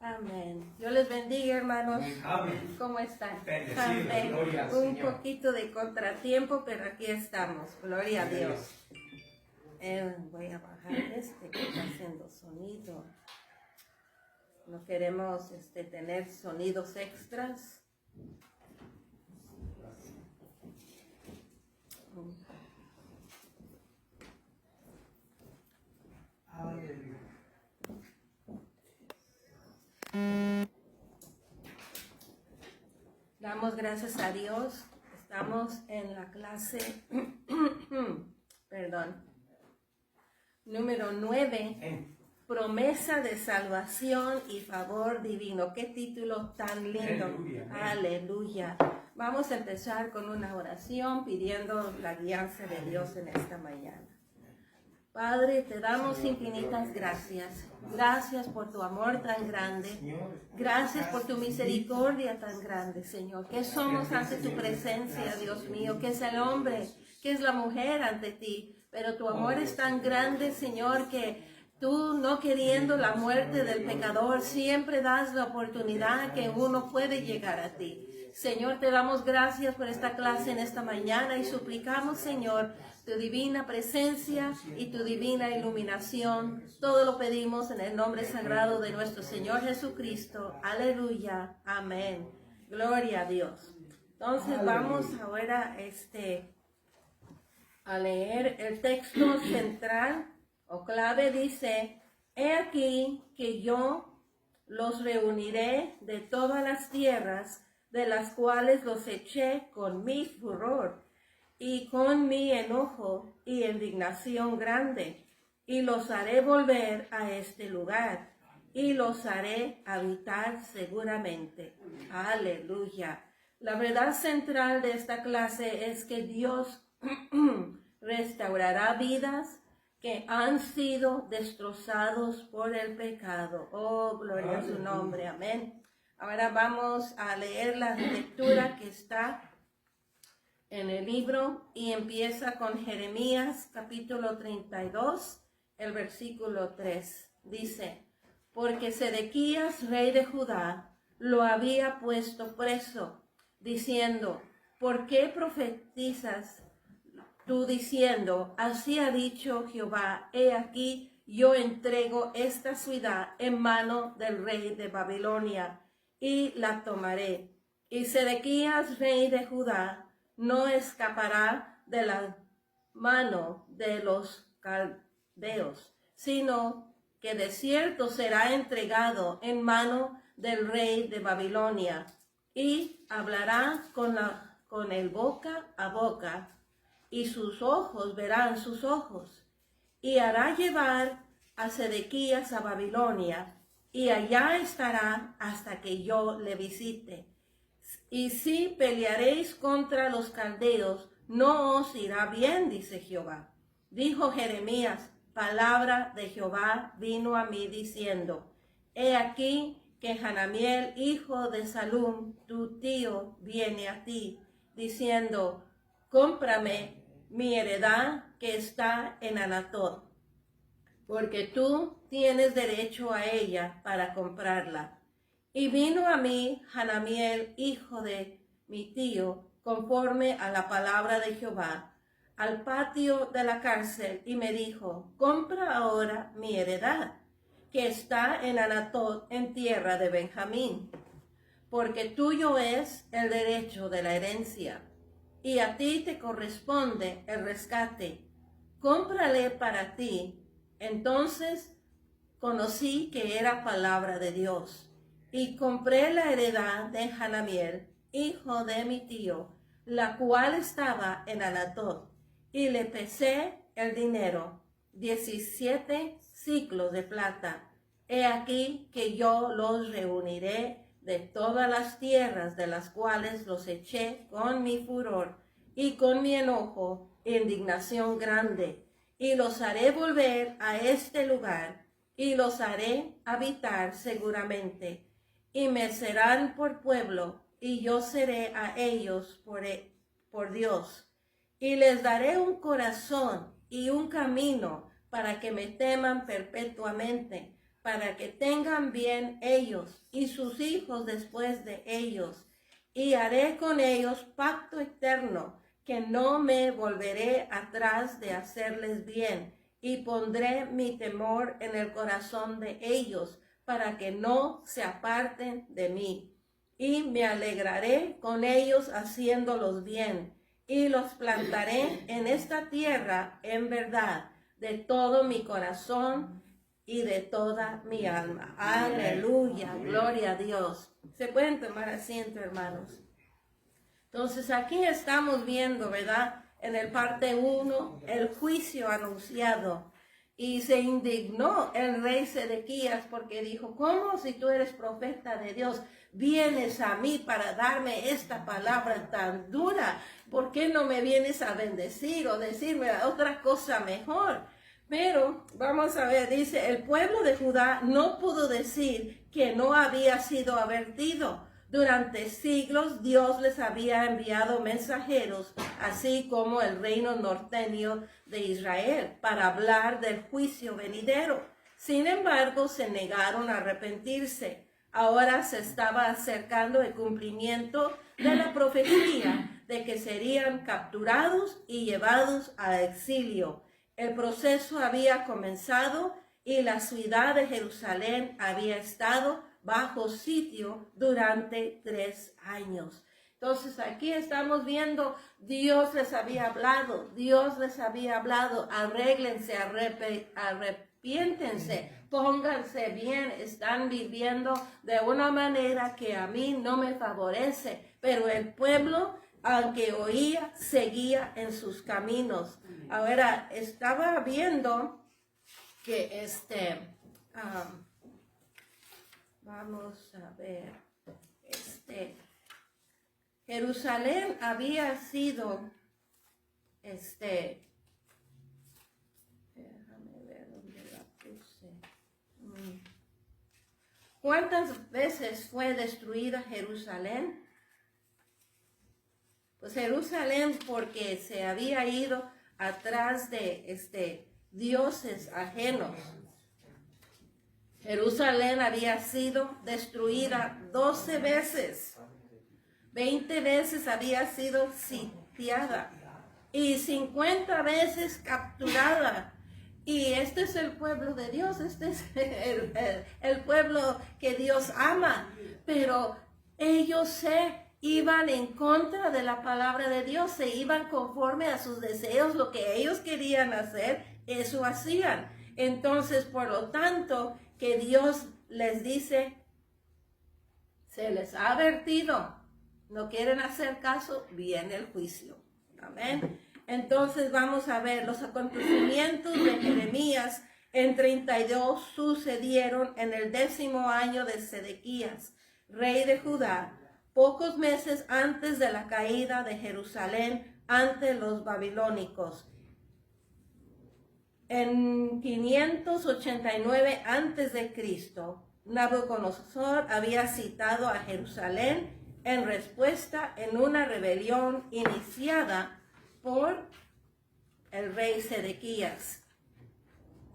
Amén. Dios les bendiga, hermanos. Amén. ¿Cómo están? Bendecido, Amén. gloria al Un Señor. poquito de contratiempo, pero aquí estamos. Gloria a Dios. Voy a bajar que está haciendo sonido. No queremos tener sonidos extras. Aleluya. Damos gracias a Dios. Estamos en la clase, número 9, promesa de salvación y favor divino. Qué título tan lindo. Aleluya. Aleluya. Vamos a empezar con una oración pidiendo la guianza de Dios en esta mañana. Padre, te damos infinitas gracias. Gracias por tu amor tan grande. Gracias por tu misericordia tan grande, Señor. ¿Qué somos ante tu presencia, Dios mío? ¿Qué es el hombre? ¿Qué es la mujer ante ti? Pero tu amor es tan grande, Señor, que tú, no queriendo la muerte del pecador, siempre das la oportunidad que uno puede llegar a ti. Señor, te damos gracias por esta clase en esta mañana y suplicamos, Señor, tu divina presencia y tu divina iluminación. Todo lo pedimos en el nombre sagrado de nuestro Señor Jesucristo. Aleluya. Amén. Gloria a Dios. Entonces vamos ahora a leer el texto central o clave. Dice: he aquí que yo los reuniré de todas las tierras de las cuales los eché con mi furor y con mi enojo y indignación grande, y los haré volver a este lugar, y los haré habitar seguramente. Aleluya. La verdad central de esta clase es que Dios restaurará vidas que han sido destrozados por el pecado. Oh, gloria a su nombre. Amén. Ahora vamos a leer la lectura que está en el libro y empieza con Jeremías capítulo 32, el versículo 3. Dice: porque Sedequías, rey de Judá, lo había puesto preso, diciendo: ¿por qué profetizas tú diciendo, así ha dicho Jehová, he aquí yo entrego esta ciudad en mano del rey de Babilonia y la tomaré? Y Sedequías, rey de Judá, no escapará de la mano de los caldeos, sino que de cierto será entregado en mano del rey de Babilonia, y hablará con él boca a boca, y sus ojos verán sus ojos, y hará llevar a Sedequías a Babilonia, y allá estará hasta que yo le visite. Y si pelearéis contra los caldeos, no os irá bien, dice Jehová. Dijo Jeremías: palabra de Jehová vino a mí diciendo: he aquí que Hanamiel, hijo de Salum, tu tío, viene a ti, diciendo: cómprame mi heredad que está en Anatot, porque tú tienes derecho a ella para comprarla. Y vino a mí Hanamiel, hijo de mi tío, conforme a la palabra de Jehová, al patio de la cárcel, y me dijo: compra ahora mi heredad, que está en Anatot, en tierra de Benjamín, porque tuyo es el derecho de la herencia, y a ti te corresponde el rescate. Cómprale para ti. Entonces conocí que era palabra de Dios, y compré la heredad de Hanamiel, hijo de mi tío, la cual estaba en Anatot, y le pesé el dinero, 17 siclos de plata. He aquí que yo los reuniré de todas las tierras de las cuales los eché con mi furor y con mi enojo e indignación grande, y los haré volver a este lugar, y los haré habitar seguramente, y me serán por pueblo, y yo seré a ellos por Dios, y les daré un corazón y un camino para que me teman perpetuamente, para que tengan bien ellos y sus hijos después de ellos. Y haré con ellos pacto eterno, que no me volveré atrás de hacerles bien, y pondré mi temor en el corazón de ellos, para que no se aparten de mí. Y me alegraré con ellos haciéndolos bien, y los plantaré en esta tierra en verdad, de todo mi corazón y de toda mi alma. Aleluya, gloria a Dios. Se pueden tomar asiento, hermanos. Entonces aquí estamos viendo, ¿verdad? En el parte 1, el juicio anunciado. Y se indignó el rey Sedequías porque dijo, ¿cómo si tú eres profeta de Dios, vienes a mí para darme esta palabra tan dura? ¿Por qué no me vienes a bendecir o decirme otra cosa mejor? Pero vamos a ver, dice, el pueblo de Judá no pudo decir que no había sido advertido. Durante siglos Dios les había enviado mensajeros, así como el reino norteño de Israel, para hablar del juicio venidero. Sin embargo, se negaron a arrepentirse. Ahora se estaba acercando el cumplimiento de la profecía de que serían capturados y llevados a exilio. El proceso había comenzado y la ciudad de Jerusalén había estado bajo sitio durante 3 años. Entonces aquí estamos viendo, Dios les había hablado, arréglense, arrepiéntense, pónganse bien, están viviendo de una manera que a mí no me favorece, pero el pueblo, aunque oía, seguía en sus caminos. Ahora, estaba viendo que vamos a ver, Jerusalén había sido, déjame ver dónde la puse. ¿Cuántas veces fue destruida Jerusalén? Pues Jerusalén porque se había ido atrás de dioses ajenos. Jerusalén había sido destruida 12 veces. 20 veces había sido sitiada y 50 veces capturada. Y este es el pueblo de Dios, este es el pueblo que Dios ama. Pero ellos se iban en contra de la palabra de Dios, se iban conforme a sus deseos, lo que ellos querían hacer, eso hacían. Entonces, por lo tanto, que Dios les dice, se les ha advertido, no quieren hacer caso, viene el juicio. Amén. Entonces vamos a ver los acontecimientos de Jeremías en 32 sucedieron en el 10º año de Sedequías, rey de Judá, pocos meses antes de la caída de Jerusalén ante los babilónicos. En 589 a.C., Nabucodonosor había citado a Jerusalén en respuesta en una rebelión iniciada por el rey Sedequías.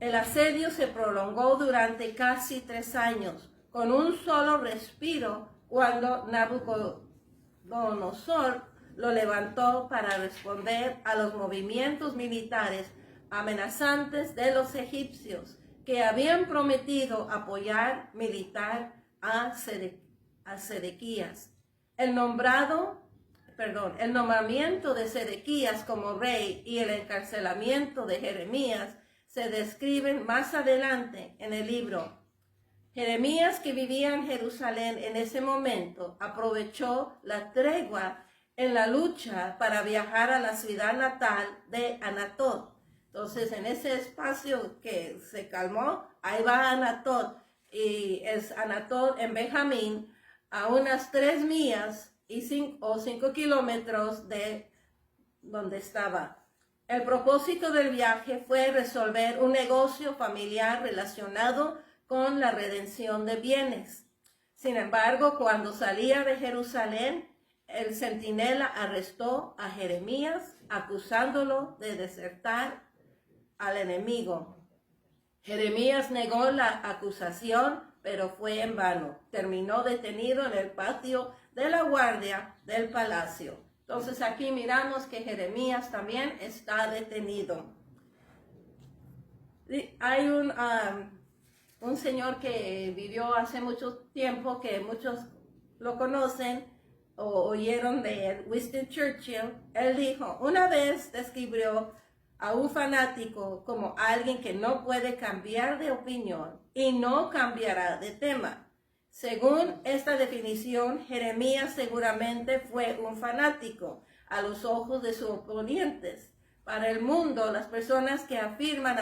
El asedio se prolongó durante casi 3 años, con un solo respiro cuando Nabucodonosor lo levantó para responder a los movimientos militares amenazantes de los egipcios que habían prometido apoyar militar a Sedequías. El nombramiento de Sedequías como rey y el encarcelamiento de Jeremías se describen más adelante en el libro. Jeremías, que vivía en Jerusalén en ese momento, aprovechó la tregua en la lucha para viajar a la ciudad natal de Anatot. Entonces, en ese espacio que se calmó, ahí va Anatot, y es Anatot en Benjamín, a unas 3 millas y 5 kilómetros de donde estaba. El propósito del viaje fue resolver un negocio familiar relacionado con la redención de bienes. Sin embargo, cuando salía de Jerusalén, el centinela arrestó a Jeremías, acusándolo de desertar al enemigo. Jeremías negó la acusación, pero fue en vano. Terminó detenido en el patio de la guardia del palacio. Entonces aquí miramos que Jeremías también está detenido. Hay un señor que vivió hace mucho tiempo, que muchos lo conocen o oyeron de él, Winston Churchill. Él dijo, una vez describió a un fanático como alguien que no puede cambiar de opinión y no cambiará de tema. Según esta definición, Jeremías seguramente fue un fanático a los ojos de sus oponentes. Para el mundo, las personas que afirman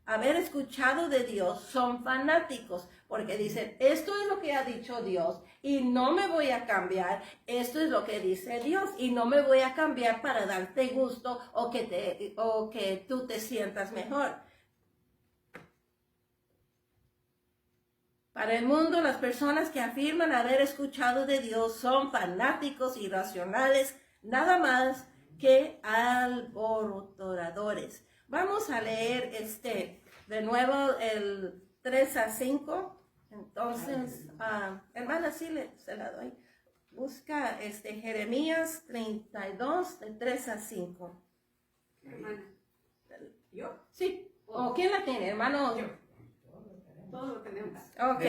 haber escuchado de Dios son fanáticos, porque dicen, esto es lo que ha dicho Dios y no me voy a cambiar, esto es lo que dice Dios y no me voy a cambiar para darte gusto o que tú te sientas mejor. Para el mundo, las personas que afirman haber escuchado de Dios son fanáticos irracionales, nada más que alborotadores. Vamos a leer de nuevo el 3 a 5. Entonces, hermana, sí se la doy. Busca Jeremías 32, de 3 a 5. Hermana. ¿Yo? Sí. ¿O quién la tiene, hermano? Yo. Todos lo tenemos. Ok.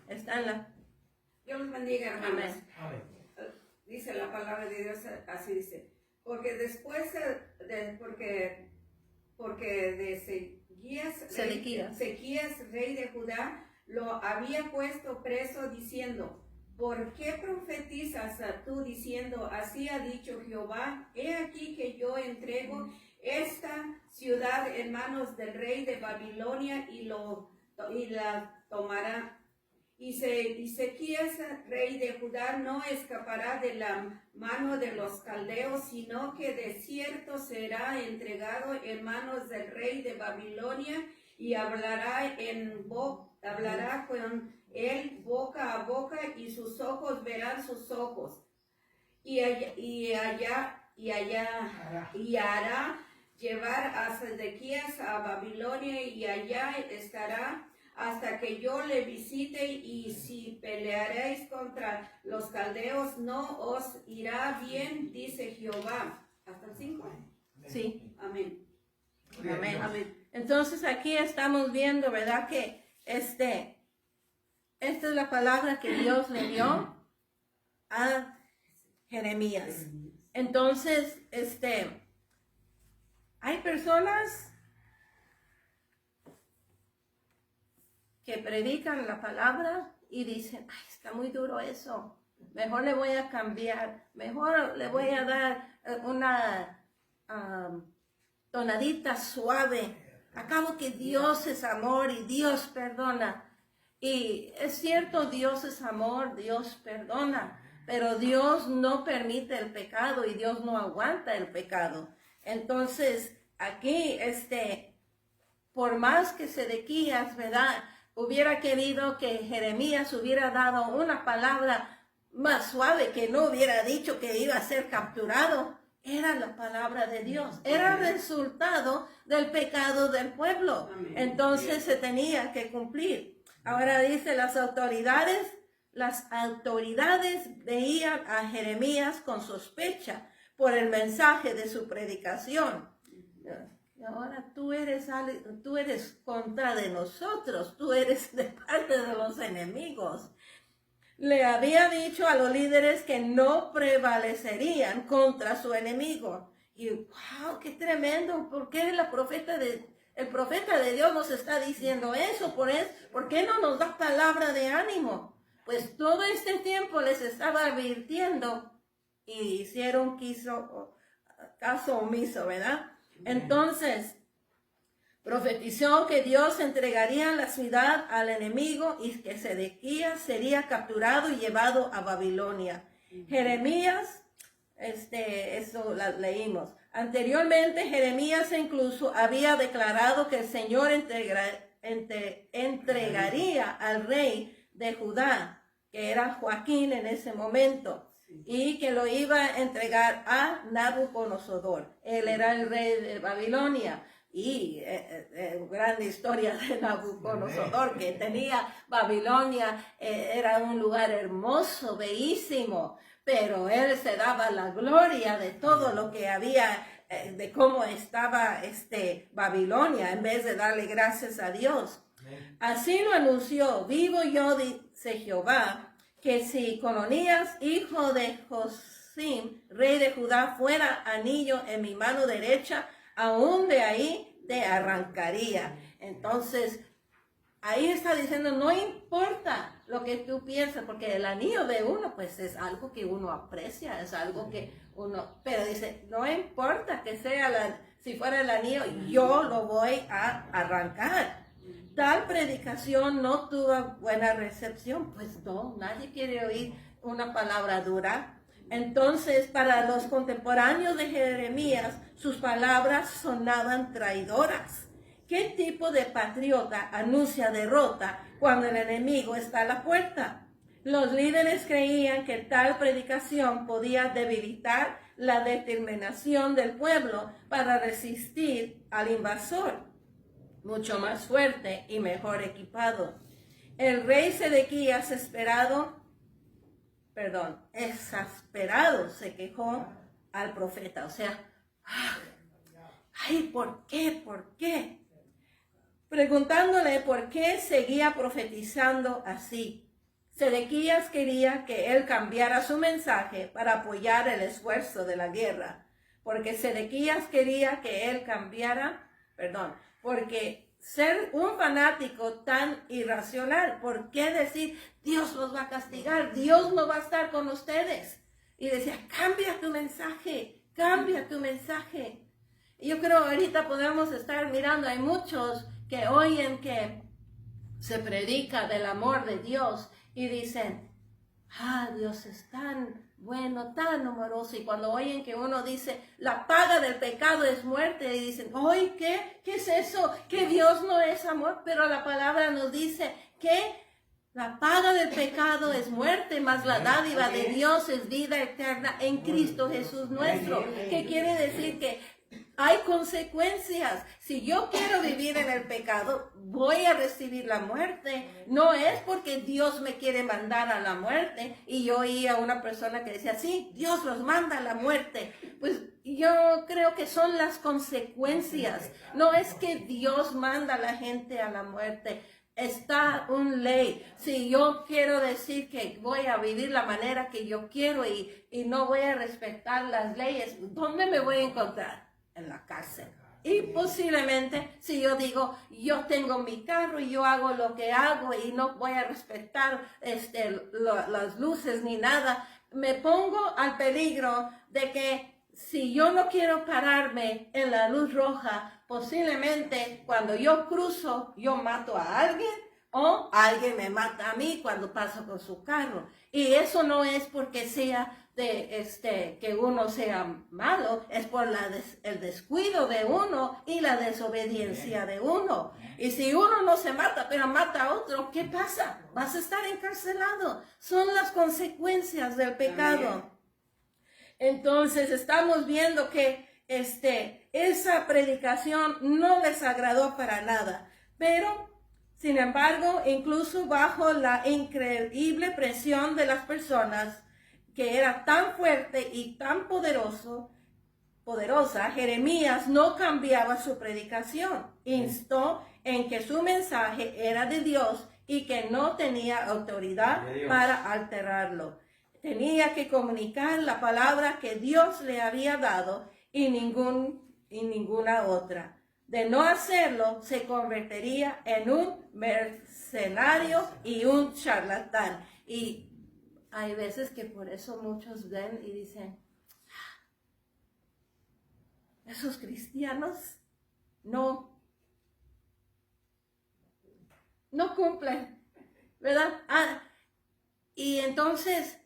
Está en la... Dios los bendiga, hermanos. Amén. Dice la palabra de Dios, así dice. Porque después porque de Sedequías, rey de Judá, lo había puesto preso diciendo, ¿por qué profetizas tú diciendo, así ha dicho Jehová? He aquí que yo entrego esta ciudad en manos del rey de Babilonia y la tomará. Y Sedequías, rey de Judá, no escapará de la mano de los caldeos, sino que de cierto será entregado en manos del rey de Babilonia, y hablará con él boca a boca, y sus ojos verán sus ojos. Y hará llevar a Sedequías a Babilonia, y allá estará hasta que yo le visite, y si pelearéis contra los caldeos, no os irá bien, dice Jehová. ¿Hasta el 5? Sí. Amén. Amén. Amén. Entonces aquí estamos viendo, ¿verdad? Que esta es la palabra que Dios le dio a Jeremías. Entonces, hay personas que predican la palabra y dicen, ay, está muy duro eso, mejor le voy a cambiar, mejor le voy a dar una tonadita suave. Acabo que Dios es amor y Dios perdona. Y es cierto, Dios es amor, Dios perdona, pero Dios no permite el pecado y Dios no aguanta el pecado. Entonces, aquí, por más que Sedequías, ¿verdad?, hubiera querido que Jeremías hubiera dado una palabra más suave, que no hubiera dicho que iba a ser capturado, era la palabra de Dios, era el resultado del pecado del pueblo. Entonces se tenía que cumplir. Ahora dice, las autoridades veían a Jeremías con sospecha por el mensaje de su predicación. Ahora tú eres contra de nosotros, tú eres de parte de los enemigos. Le había dicho a los líderes que no prevalecerían contra su enemigo. Y wow, qué tremendo, ¿por qué el profeta de Dios nos está diciendo eso? ¿Por qué no nos da palabra de ánimo? Pues todo este tiempo les estaba advirtiendo y hicieron caso omiso, ¿verdad? Entonces, profetizó que Dios entregaría la ciudad al enemigo y que Sedequías sería capturado y llevado a Babilonia. Jeremías, eso la leímos. Anteriormente, Jeremías incluso había declarado que el Señor entregaría al rey de Judá, que era Joaquín en ese momento. y que lo iba a entregar a Nabucodonosor. Él era el rey de Babilonia. Y gran historia de Nabucodonosor, que tenía Babilonia, era un lugar hermoso, bellísimo, pero él se daba la gloria de todo lo que había, de cómo estaba Babilonia, en vez de darle gracias a Dios. Así lo anunció: vivo yo, dice Jehová, que si Cononías, hijo de Josim, rey de Judá, fuera anillo en mi mano derecha, aún de ahí te arrancaría. Entonces, ahí está diciendo, no importa lo que tú piensas, porque el anillo de uno, pues es algo que uno aprecia, es algo que uno, pero dice, no importa que sea si fuera el anillo, yo lo voy a arrancar. Tal predicación no tuvo buena recepción, pues no, nadie quiere oír una palabra dura. Entonces, para los contemporáneos de Jeremías, sus palabras sonaban traidoras. ¿Qué tipo de patriota anuncia derrota cuando el enemigo está a la puerta? Los líderes creían que tal predicación podía debilitar la determinación del pueblo para resistir al invasor, mucho más fuerte y mejor equipado. El rey Sedequías exasperado se quejó al profeta, o sea, ay, ¿por qué? ¿Por qué? Preguntándole por qué seguía profetizando así. Sedequías quería que él cambiara su mensaje para apoyar el esfuerzo de la guerra, porque Sedequías quería que él porque ser un fanático tan irracional, ¿por qué decir Dios los va a castigar, Dios no va a estar con ustedes? Y decía, cambia tu mensaje, cambia tu mensaje. Y yo creo ahorita podemos estar mirando, hay muchos que oyen que se predica del amor de Dios y dicen, Dios es tan bueno, tan amoroso. Y cuando oyen que uno dice, la paga del pecado es muerte, y dicen, ¡ay, qué es eso! Que Dios no es amor, pero la palabra nos dice que la paga del pecado es muerte, mas la dádiva de Dios es vida eterna en Cristo Jesús nuestro. ¿Qué quiere decir? Que hay consecuencias. Si yo quiero vivir en el pecado, voy a recibir la muerte. No es porque Dios me quiere mandar a la muerte. Y yo oía a una persona que decía, sí, Dios los manda a la muerte. Pues yo creo que son las consecuencias. No es que Dios manda a la gente a la muerte. Está una ley. Si yo quiero decir que voy a vivir la manera que yo quiero y no voy a respetar las leyes, ¿dónde me voy a encontrar? En la cárcel. Y posiblemente si yo digo, yo tengo mi carro y yo hago lo que hago y no voy a respetar las luces ni nada, me pongo al peligro de que si yo no quiero pararme en la luz roja, posiblemente cuando yo cruzo, yo mato a alguien o alguien me mata a mí cuando paso con su carro. Y eso no es porque sea que uno sea malo, es por el descuido de uno y la desobediencia de uno. Y si uno no se mata, pero mata a otro, ¿qué pasa? Vas a estar encarcelado. Son las consecuencias del pecado. Entonces estamos viendo que esa predicación no les agradó para nada, pero sin embargo, incluso bajo la increíble presión de las personas, que era tan fuerte y tan poderosa, Jeremías no cambiaba su predicación. Instó en que su mensaje era de Dios y que no tenía autoridad para alterarlo. Tenía que comunicar la palabra que Dios le había dado y ninguna otra. De no hacerlo, se convertiría en un mercenario y un charlatán. Y hay veces que por eso muchos ven y dicen, esos cristianos no cumplen, ¿verdad? Y entonces,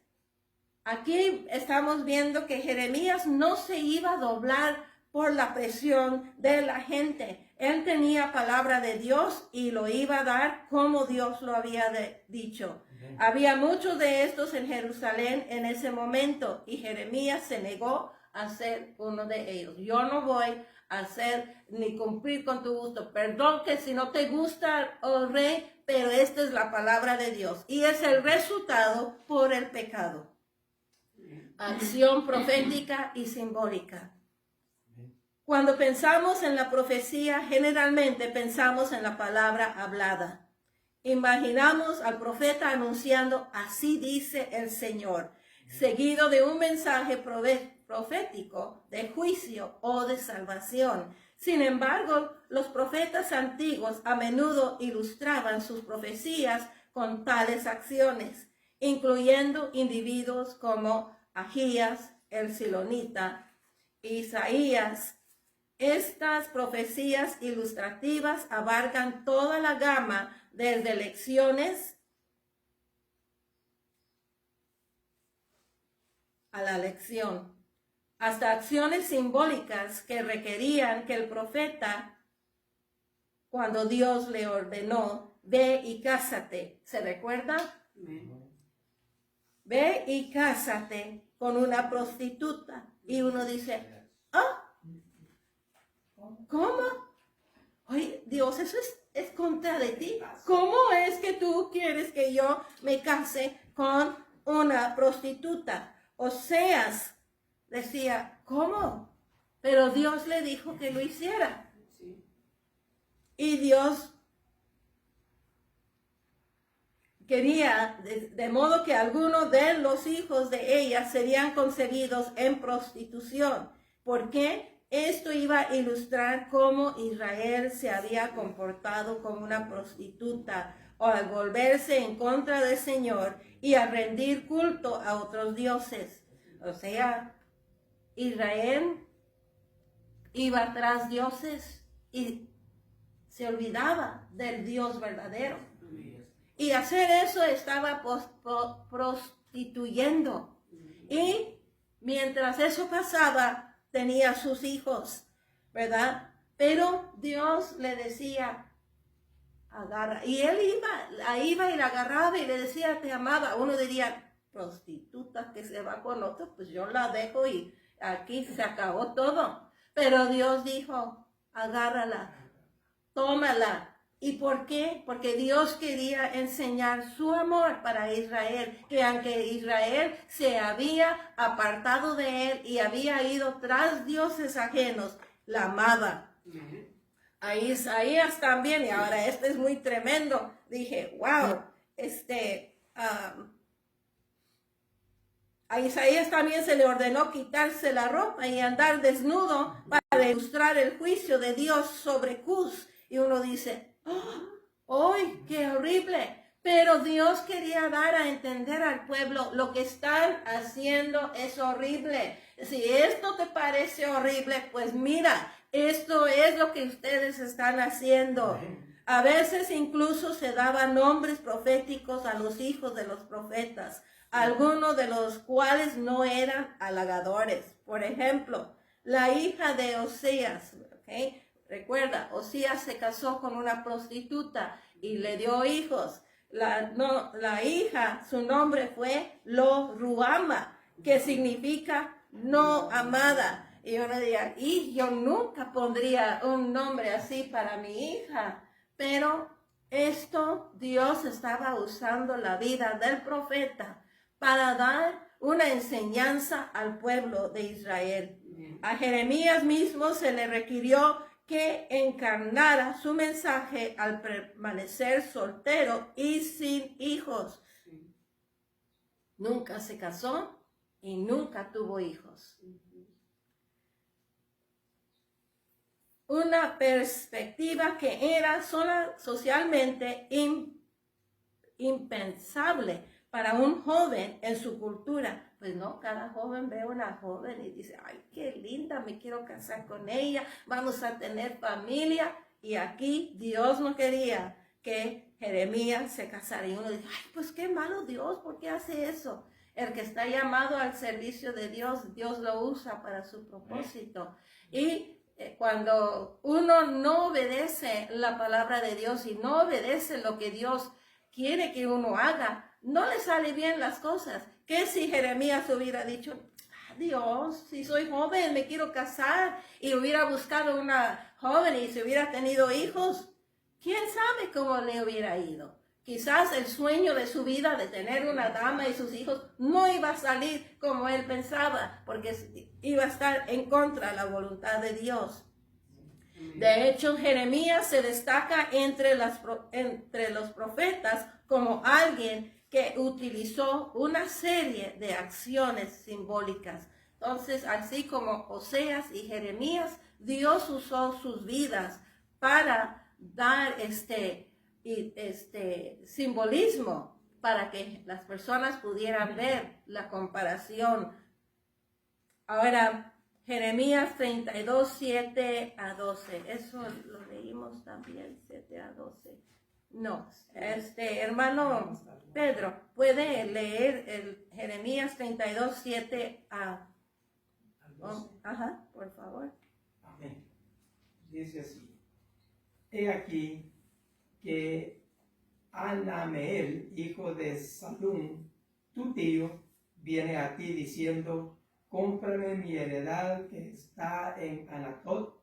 aquí estamos viendo que Jeremías no se iba a doblar por la presión de la gente. Él tenía palabra de Dios y lo iba a dar como Dios lo había dicho. Había muchos de estos en Jerusalén en ese momento y Jeremías se negó a ser uno de ellos. Yo no voy a hacer ni cumplir con tu gusto. Perdón que si no te gusta, oh rey, pero esta es la palabra de Dios y es el resultado por el pecado. Acción profética y simbólica. Cuando pensamos en la profecía, generalmente pensamos en la palabra hablada. Imaginamos al profeta anunciando, así dice el Señor, seguido de un mensaje profético de juicio o de salvación. Sin embargo, los profetas antiguos a menudo ilustraban sus profecías con tales acciones, incluyendo individuos como Agías, el Silonita, Isaías. Estas profecías ilustrativas abarcan toda la gama desde lecciones a la lección, hasta acciones simbólicas que requerían que el profeta, cuando Dios le ordenó, ve y cásate. ¿Se recuerda? Ve y cásate con una prostituta. Y uno dice, ¿ah? ¿Cómo? Oye, Dios, eso es contra de ti. ¿Cómo es que tú quieres que yo me case con una prostituta? Oseas decía, ¿cómo? Pero Dios le dijo que lo hiciera. Y Dios quería, de modo que algunos de los hijos de ella serían concebidos en prostitución. ¿Por qué? Esto iba a ilustrar cómo Israel se había comportado como una prostituta o al volverse en contra del Señor y a rendir culto a otros dioses. O sea, Israel iba tras dioses y se olvidaba del Dios verdadero. Y hacer eso estaba prostituyendo. Y mientras eso pasaba, tenía sus hijos, ¿verdad? Pero Dios le decía, agarra. Y él iba y la agarraba y le decía, te amaba. Uno diría, prostituta que se va con otro, pues yo la dejo y aquí se acabó todo. Pero Dios dijo, agárrala, tómala. ¿Y por qué? Porque Dios quería enseñar su amor para Israel, que aunque Israel se había apartado de él y había ido tras dioses ajenos, la amaba. A Isaías también, y ahora este es muy tremendo, dije, wow, a Isaías también se le ordenó quitarse la ropa y andar desnudo para ilustrar el juicio de Dios sobre Cus. Y uno dice, ¡ay, qué horrible! Pero Dios quería dar a entender al pueblo, lo que están haciendo es horrible. Si esto te parece horrible, pues mira, esto es lo que ustedes están haciendo. A veces incluso se daban nombres proféticos a los hijos de los profetas, algunos de los cuales no eran halagadores. Por ejemplo, la hija de Oseas, ¿ok? Recuerda, Osías se casó con una prostituta y le dio hijos. La hija, su nombre fue Lo-Ruama, que significa no amada. Y uno diría, y yo nunca pondría un nombre así para mi hija. Pero esto Dios estaba usando la vida del profeta para dar una enseñanza al pueblo de Israel. A Jeremías mismo se le requirió que encarnara su mensaje al permanecer soltero y sin hijos. Nunca se casó y nunca tuvo hijos. Una perspectiva que era socialmente impensable para un joven en su cultura. Pues no, cada joven ve a una joven y dice, ay, qué linda, me quiero casar con ella, vamos a tener familia. Y aquí Dios no quería que Jeremías se casara. Y uno dice, ay, pues qué malo Dios, ¿por qué hace eso? El que está llamado al servicio de Dios, Dios lo usa para su propósito. Y cuando uno no obedece la palabra de Dios y no obedece lo que Dios quiere que uno haga, no le sale bien las cosas. ¿Qué si Jeremías hubiera dicho, Dios, si soy joven, me quiero casar, y hubiera buscado una joven y se hubiera tenido hijos? ¿Quién sabe cómo le hubiera ido? Quizás el sueño de su vida de tener una dama y sus hijos no iba a salir como él pensaba, porque iba a estar en contra de la voluntad de Dios. De hecho, Jeremías se destaca entre los profetas como alguien que utilizó una serie de acciones simbólicas. Entonces, así como Oseas y Jeremías, Dios usó sus vidas para dar simbolismo para que las personas pudieran ver la comparación. Ahora, Jeremías 32, 7 a 12. Eso lo leímos también, 7 a 12. No, hermano Pedro, ¿puede leer el Jeremías 32, 7 a 12? Ajá, por favor. Amén. Dice así: He aquí que Anameel, hijo de Salum, tu tío, viene a ti diciendo: cómprame mi heredad que está en Anatot,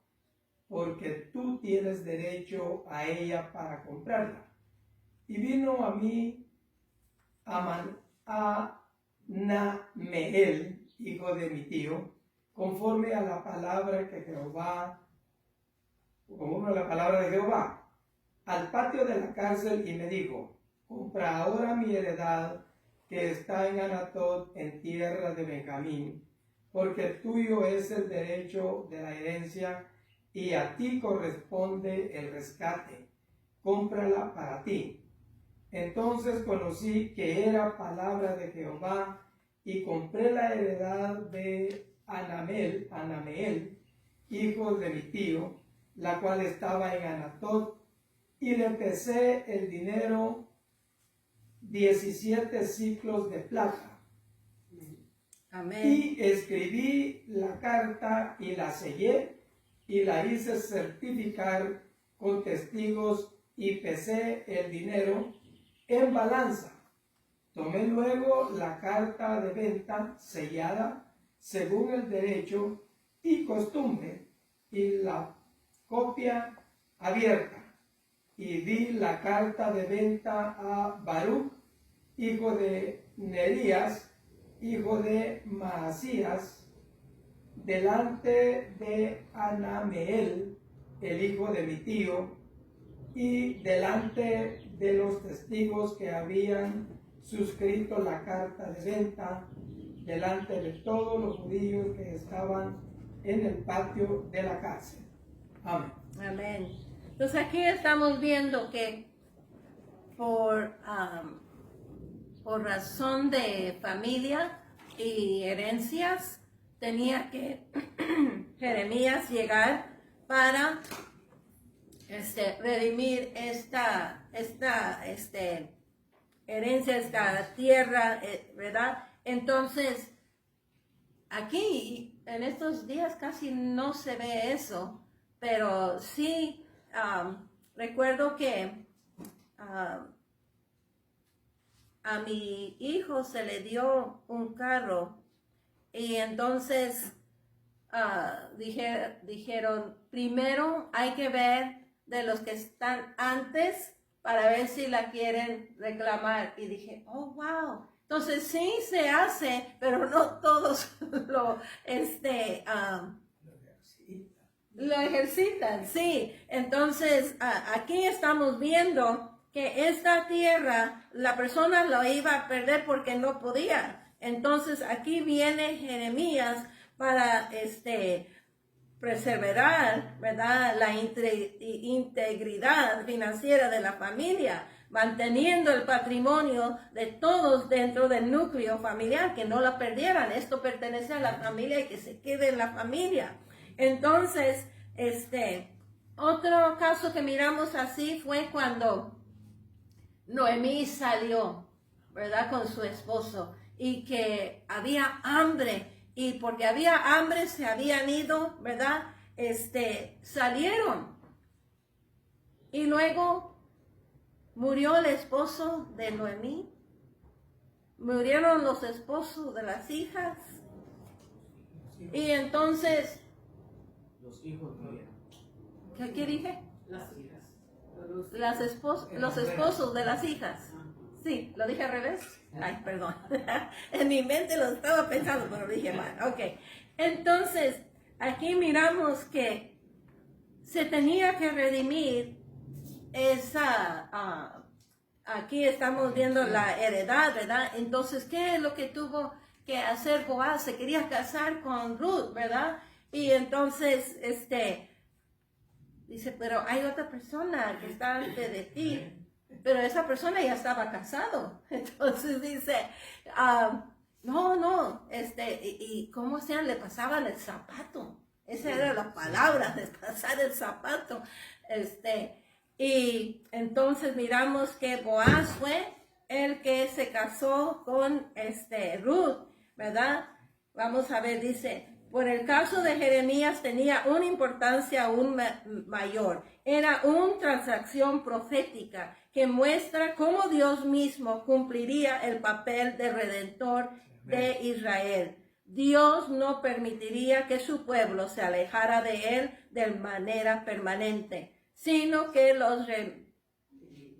porque tú tienes derecho a ella para comprarla. Y vino a mí Anameel, hijo de mi tío, conforme a la palabra de Jehová, al patio de la cárcel, y me dijo: compra ahora mi heredad que está en Anatot, en tierra de Benjamín, porque tuyo es el derecho de la herencia y a ti corresponde el rescate. Cómprala para ti. Entonces conocí que era palabra de Jehová y compré la heredad de Anameel, hijo de mi tío, la cual estaba en Anatot, y le pesé el dinero 17 siclos de plata. Amén. Y escribí la carta y la sellé y la hice certificar con testigos y pesé el dinero en balanza. Tomé luego la carta de venta sellada según el derecho y costumbre y la copia abierta, y di la carta de venta a Baruch, hijo de Nerías, hijo de Maasías, delante de Anameel, el hijo de mi tío, y delante de los testigos que habían suscrito la carta de venta, delante de todos los judíos que estaban en el patio de la cárcel. Amén. Amén. Entonces aquí estamos viendo que por razón de familia y herencias tenía que Jeremías llegar para redimir esta herencia, esta tierra, ¿verdad? Entonces aquí en estos días casi no se ve eso, pero sí recuerdo que a mi hijo se le dio un carro y entonces dijeron, primero hay que ver de los que están antes para ver si la quieren reclamar. Y dije, oh, wow. Entonces sí se hace, pero no todos lo ejercitan, sí. Entonces aquí estamos viendo que esta tierra la persona lo iba a perder porque no podía. Entonces aquí viene Jeremías para preservar, ¿verdad?, la integridad financiera de la familia, manteniendo el patrimonio de todos dentro del núcleo familiar, que no la perdieran. Esto pertenece a la familia y que se quede en la familia. Entonces, otro caso que miramos así fue cuando Noemí salió, ¿verdad?, con su esposo, y que había hambre, y porque había hambre se habían ido, ¿verdad?, salieron. Y luego murió el esposo de Noemí, murieron los esposos de las hijas. Y entonces, Los hijos murieron. ¿qué dije? Las hijas. Los esposos de las hijas. Sí, ¿lo dije al revés? Ay, perdón. En mi mente lo estaba pensando, pero lo dije mal. Ok. Entonces, aquí miramos que se tenía que redimir esa... aquí estamos viendo la heredad, ¿verdad? Entonces, ¿qué es lo que tuvo que hacer Boaz? Se quería casar con Ruth, ¿verdad? Y entonces, dice, pero hay otra persona que está antes de ti. Pero esa persona ya estaba casado. Entonces dice, no, y cómo sean, le pasaban el zapato. Esa era la palabra, de pasar el zapato. Y entonces miramos que Boaz fue el que se casó con Ruth, ¿verdad? Vamos a ver, dice, por el caso de Jeremías tenía una importancia aún mayor. Era una transacción profética que muestra cómo Dios mismo cumpliría el papel de redentor de Israel. Dios no permitiría que su pueblo se alejara de él de manera permanente, sino que los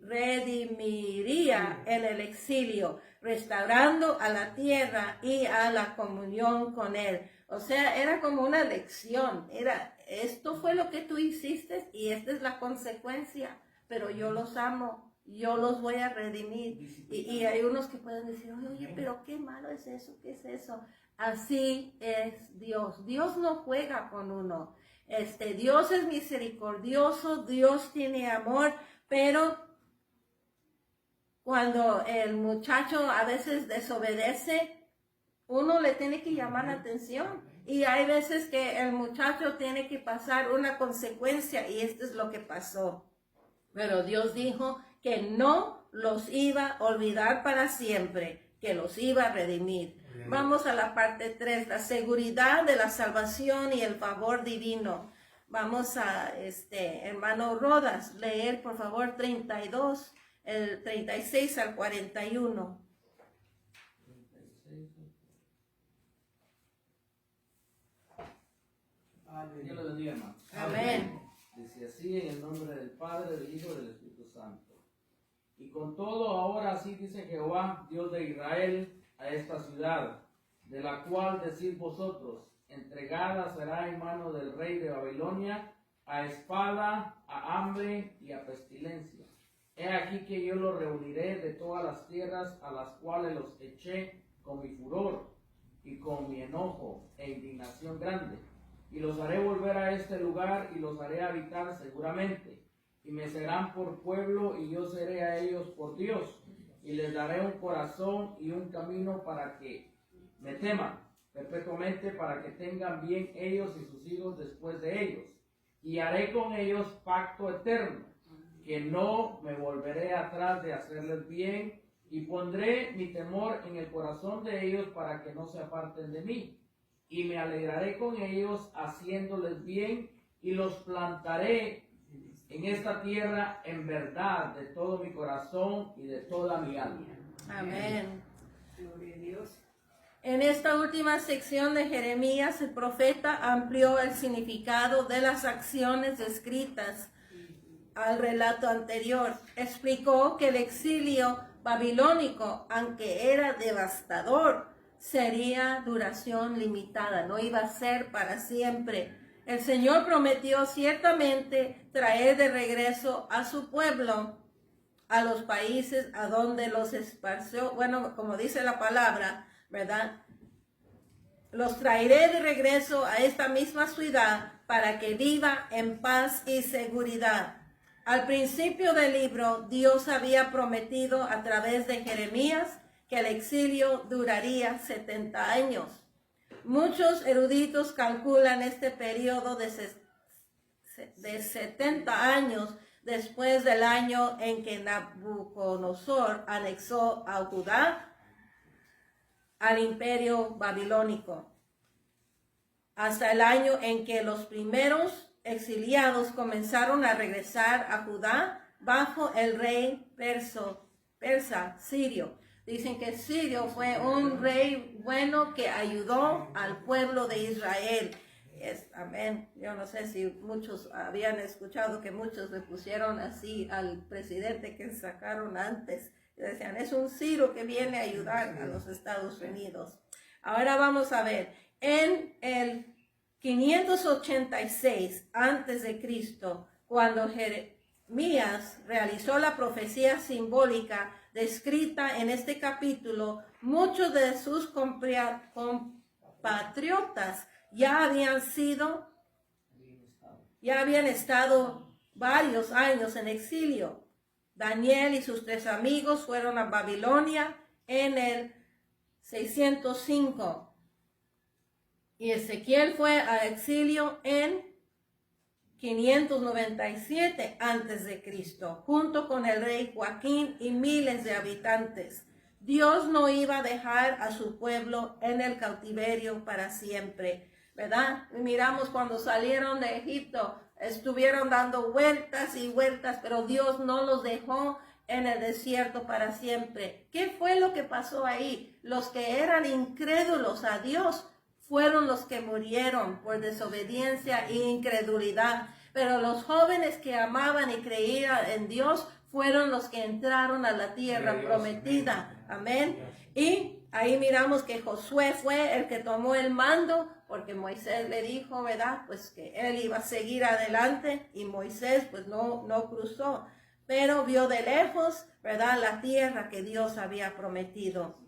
redimiría en el exilio, restaurando a la tierra y a la comunión con él. O sea, era como una lección, esto fue lo que tú hiciste y esta es la consecuencia, pero yo los amo, yo los voy a redimir. Y hay unos que pueden decir, oye, pero qué malo es eso, ¿qué es eso? Así es Dios. Dios no juega con uno. Dios es misericordioso, Dios tiene amor, pero cuando el muchacho a veces desobedece, uno le tiene que llamar la atención. Y hay veces que el muchacho tiene que pasar una consecuencia y esto es lo que pasó. Pero Dios dijo que no los iba a olvidar para siempre, que los iba a redimir. Vamos a la parte 3, la seguridad de la salvación y el favor divino. Vamos a, hermano Rodas, leer por favor 32, el 36 al 41. Dios le bendiga, hermano. Amén. Dice así, en el nombre del Padre, del Hijo y del Espíritu Santo. Y con todo, ahora así dice Jehová, Dios de Israel, a esta ciudad, de la cual decís vosotros, entregada será en mano del rey de Babilonia, a espada, a hambre y a pestilencia. He aquí que yo los reuniré de todas las tierras a las cuales los eché con mi furor y con mi enojo e indignación grande. Y los haré volver a este lugar y los haré habitar seguramente. Y me serán por pueblo y yo seré a ellos por Dios. Y les daré un corazón y un camino para que me teman perpetuamente, para que tengan bien ellos y sus hijos después de ellos. Y haré con ellos pacto eterno, que no me volveré atrás de hacerles bien, y pondré mi temor en el corazón de ellos para que no se aparten de mí. Y me alegraré con ellos haciéndoles bien, y los plantaré en esta tierra en verdad de todo mi corazón y de toda mi alma. Amén. Gloria a Dios. En esta última sección de Jeremías, el profeta amplió el significado de las acciones descritas al relato anterior. Explicó que el exilio babilónico, aunque era devastador, sería duración limitada, no iba a ser para siempre. El Señor prometió ciertamente traer de regreso a su pueblo a los países a donde los esparció. Bueno, como dice la palabra, ¿verdad? Los traeré de regreso a esta misma ciudad para que viva en paz y seguridad. Al principio del libro, Dios había prometido a través de Jeremías que el exilio duraría 70 años. Muchos eruditos calculan este periodo de 70 años después del año en que Nabucodonosor anexó a Judá al imperio babilónico, hasta el año en que los primeros exiliados comenzaron a regresar a Judá bajo el rey persa sirio. Dicen que Sirio fue un rey bueno que ayudó al pueblo de Israel. Amén. Yo no sé si muchos habían escuchado que muchos le pusieron así al presidente que sacaron antes. Decían, es un Ciro que viene a ayudar a los Estados Unidos. Ahora vamos a ver, en el 586 antes de Cristo, cuando Jeremías realizó la profecía simbólica descrita en este capítulo, muchos de sus compatriotas ya habían estado varios años en exilio. Daniel y sus 3 amigos fueron a Babilonia en el 605. Y Ezequiel fue a exilio en 597 antes de Cristo, junto con el rey Joaquín y miles de habitantes. Dios no iba a dejar a su pueblo en el cautiverio para siempre, ¿verdad? Miramos cuando salieron de Egipto, estuvieron dando vueltas y vueltas, pero Dios no los dejó en el desierto para siempre. ¿Qué fue lo que pasó ahí? Los que eran incrédulos a Dios fueron los que murieron por desobediencia e incredulidad, pero los jóvenes que amaban y creían en Dios fueron los que entraron a la tierra prometida. Amén. Y ahí miramos que Josué fue el que tomó el mando, porque Moisés le dijo, ¿verdad? Pues que él iba a seguir adelante y Moisés pues no cruzó, pero vio de lejos, ¿verdad? La tierra que Dios había prometido.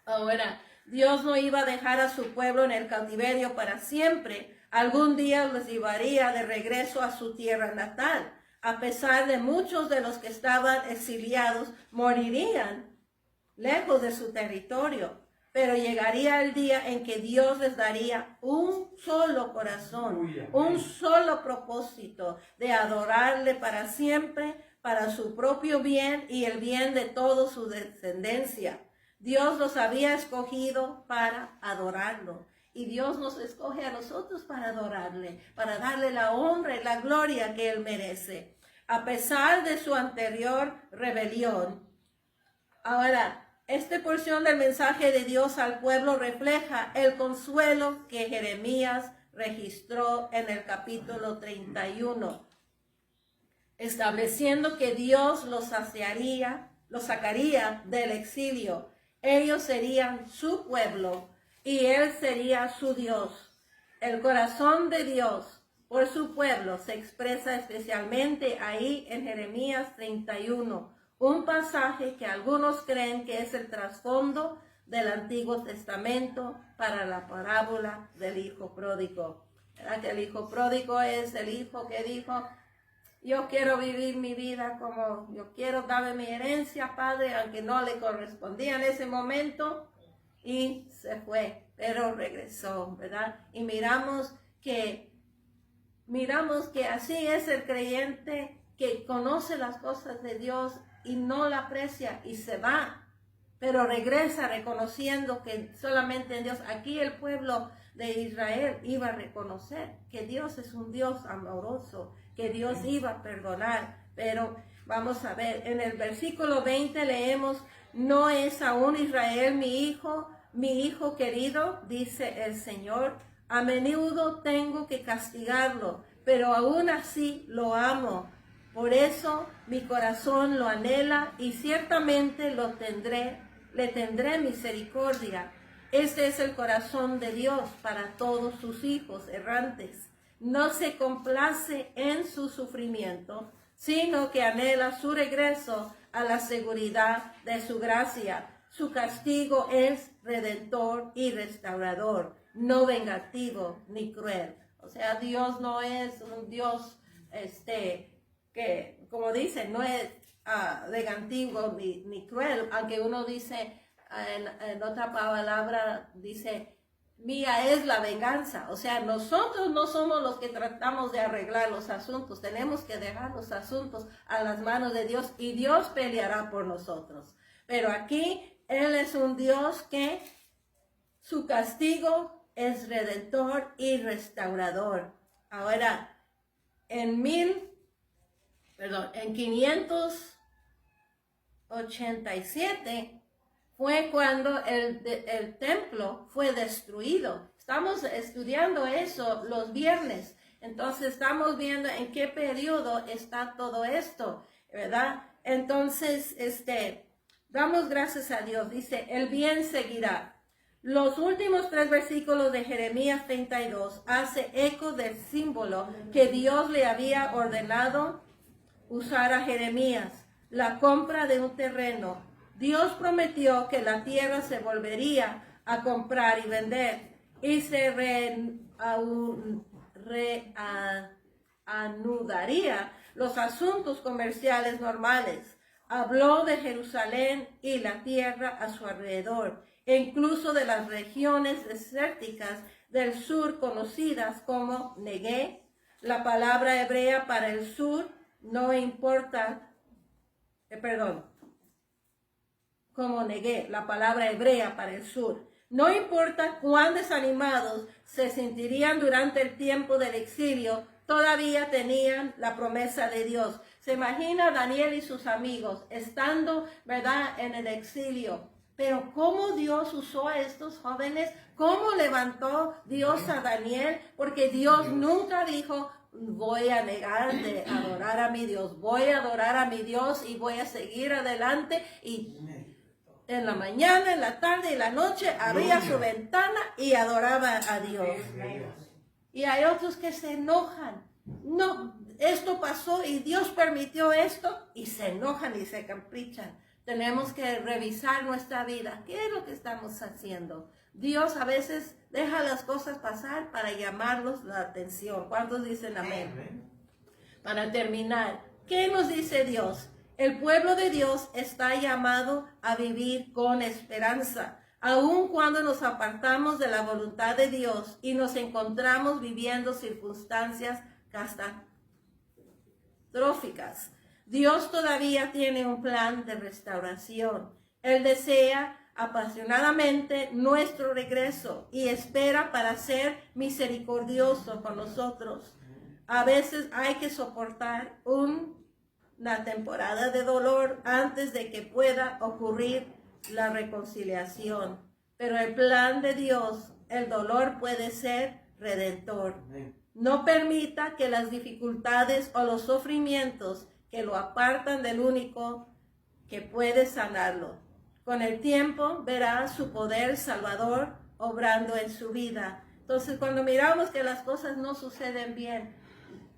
Ahora, Dios no iba a dejar a su pueblo en el cautiverio para siempre. Algún día los llevaría de regreso a su tierra natal. A pesar de muchos de los que estaban exiliados, morirían lejos de su territorio. Pero llegaría el día en que Dios les daría un solo corazón, un solo propósito de adorarle para siempre, para su propio bien y el bien de toda su descendencia. Dios los había escogido para adorarlo. Y Dios nos escoge a nosotros para adorarle, para darle la honra y la gloria que Él merece. A pesar de su anterior rebelión. Ahora, esta porción del mensaje de Dios al pueblo refleja el consuelo que Jeremías registró en el capítulo 31, estableciendo que Dios los sacaría del exilio. Ellos serían su pueblo y Él sería su Dios. El corazón de Dios por su pueblo se expresa especialmente ahí en Jeremías 31. Un pasaje que algunos creen que es el trasfondo del Antiguo Testamento para la parábola del hijo pródigo. ¿Verdad? Que el hijo pródigo es el hijo que dijo, yo quiero vivir mi vida como yo quiero, dame mi herencia, Padre, aunque no le correspondía en ese momento, y se fue, pero regresó, ¿verdad? Y miramos que así es el creyente que conoce las cosas de Dios y no la aprecia y se va, pero regresa reconociendo que solamente en Dios. Aquí el pueblo de Israel iba a reconocer que Dios es un Dios amoroso, que Dios iba a perdonar. Pero vamos a ver, en el versículo 20 leemos, no es aún Israel mi hijo querido, dice el Señor. A menudo tengo que castigarlo, pero aún así lo amo. Por eso mi corazón lo anhela y ciertamente le tendré misericordia. Este es el corazón de Dios para todos sus hijos errantes. No se complace en su sufrimiento, sino que anhela su regreso a la seguridad de su gracia. Su castigo es redentor y restaurador, no vengativo ni cruel. O sea, Dios no es un Dios que, como dice, no es vengativo ni cruel, aunque uno dice, en otra palabra, dice, mía es la venganza. O sea, nosotros no somos los que tratamos de arreglar los asuntos, tenemos que dejar los asuntos a las manos de Dios y Dios peleará por nosotros. Pero aquí, Él es un Dios que su castigo es redentor y restaurador. Ahora, en 587, fue cuando el templo fue destruido. Estamos estudiando eso los viernes. Entonces estamos viendo en qué periodo está todo esto, ¿verdad? Entonces, damos gracias a Dios. Dice, el bien seguirá. Los últimos 3 versículos de Jeremías 32 hace eco del símbolo que Dios le había ordenado usar a Jeremías, la compra de un terreno. Dios prometió que la tierra se volvería a comprar y vender y se reanudaría los asuntos comerciales normales. Habló de Jerusalén y la tierra a su alrededor, e incluso de las regiones desérticas del sur conocidas como Negué. La palabra hebrea para el sur no importa, como Negué, la palabra hebrea para el sur. No importa cuán desanimados se sentirían durante el tiempo del exilio, todavía tenían la promesa de Dios. Se imagina Daniel y sus amigos estando, ¿verdad?, en el exilio. Pero cómo Dios usó a estos jóvenes, cómo levantó Dios a Daniel, porque Dios nunca dijo, voy a negar de adorar a mi Dios, voy a adorar a mi Dios y voy a seguir adelante. Y en la mañana, en la tarde y la noche abría su ventana y adoraba a Dios. Y hay otros que se enojan. No, esto pasó y Dios permitió esto, y se enojan y se caprichan. Tenemos que revisar nuestra vida. ¿Qué es lo que estamos haciendo? Dios a veces deja las cosas pasar para llamarnos la atención. ¿Cuántos dicen amén? Para terminar, ¿qué nos dice Dios? El pueblo de Dios está llamado a vivir con esperanza, aun cuando nos apartamos de la voluntad de Dios y nos encontramos viviendo circunstancias catastróficas. Dios todavía tiene un plan de restauración. Él desea apasionadamente nuestro regreso y espera para ser misericordioso con nosotros. A veces hay que soportar una temporada de dolor antes de que pueda ocurrir la reconciliación. Pero el plan de Dios, el dolor puede ser redentor. No permita que las dificultades o los sufrimientos que lo apartan del único que puede sanarlo. Con el tiempo verá su poder salvador obrando en su vida. Entonces, cuando miramos que las cosas no suceden bien,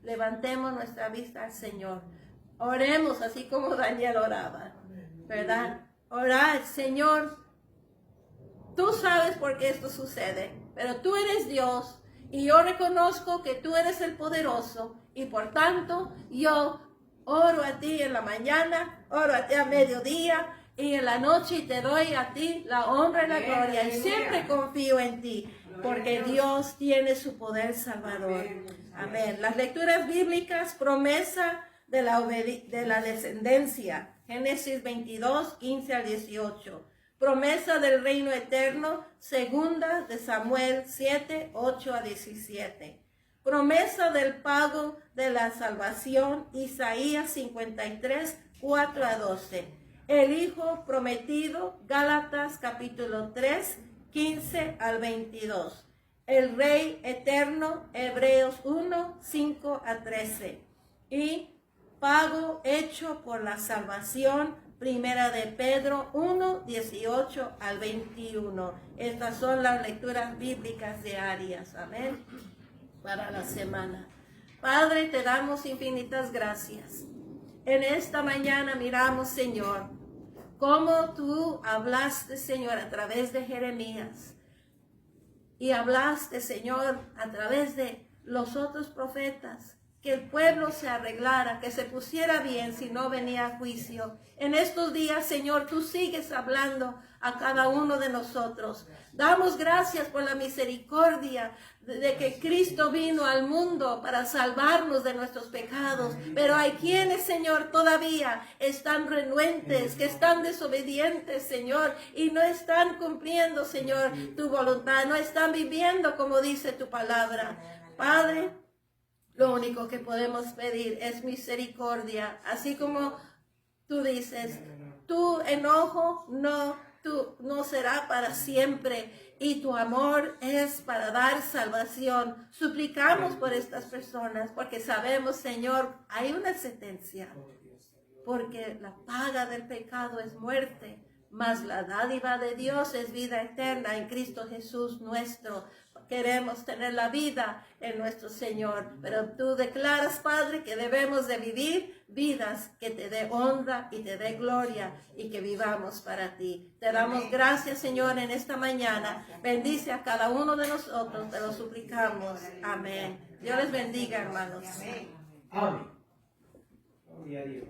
levantemos nuestra vista al Señor. Oremos así como Daniel oraba, ¿verdad? Orad, Señor, tú sabes por qué esto sucede, pero tú eres Dios y yo reconozco que tú eres el poderoso y por tanto yo oro a ti en la mañana, oro a ti a mediodía y en la noche y te doy a ti la honra y la gloria. Y siempre confío en ti, porque Dios tiene su poder salvador. Amén. Las lecturas bíblicas, promesa de la descendencia. Génesis 22, 15 al 18. Promesa del reino eterno. Segunda de Samuel 7, 8 a 17. Promesa del pago de la salvación, Isaías 53, 4 a 12. El Hijo prometido, Gálatas capítulo 3, 15 al 22. El Rey eterno, Hebreos 1, 5 a 13. Y pago hecho por la salvación, Primera de Pedro 1, 18 al 21. Estas son las lecturas bíblicas diarias. Amén. Para la semana. Padre, te damos infinitas gracias. En esta mañana miramos, Señor, cómo tú hablaste, Señor, a través de Jeremías. Y hablaste, Señor, a través de los otros profetas, que el pueblo se arreglara, que se pusiera bien si no venía juicio. En estos días, Señor, tú sigues hablando a cada uno de nosotros. Damos gracias por la misericordia de que Cristo vino al mundo para salvarnos de nuestros pecados. Pero hay quienes, Señor, todavía están renuentes, que están desobedientes, Señor, y no están cumpliendo, Señor, tu voluntad, no están viviendo como dice tu palabra. Padre, lo único que podemos pedir es misericordia, así como tú dices, tu enojo no tú no será para siempre y tu amor es para dar salvación. Suplicamos por estas personas porque sabemos, Señor, hay una sentencia, porque la paga del pecado es muerte, mas la dádiva de Dios es vida eterna en Cristo Jesús nuestro. Queremos tener la vida en nuestro Señor, pero tú declaras, Padre, que debemos de vivir vidas que te dé honra y te dé gloria y que vivamos para ti. Te damos gracias, Señor, en esta mañana. Bendice a cada uno de nosotros, te lo suplicamos. Amén. Dios les bendiga, hermanos. Amén. Gloria a Dios.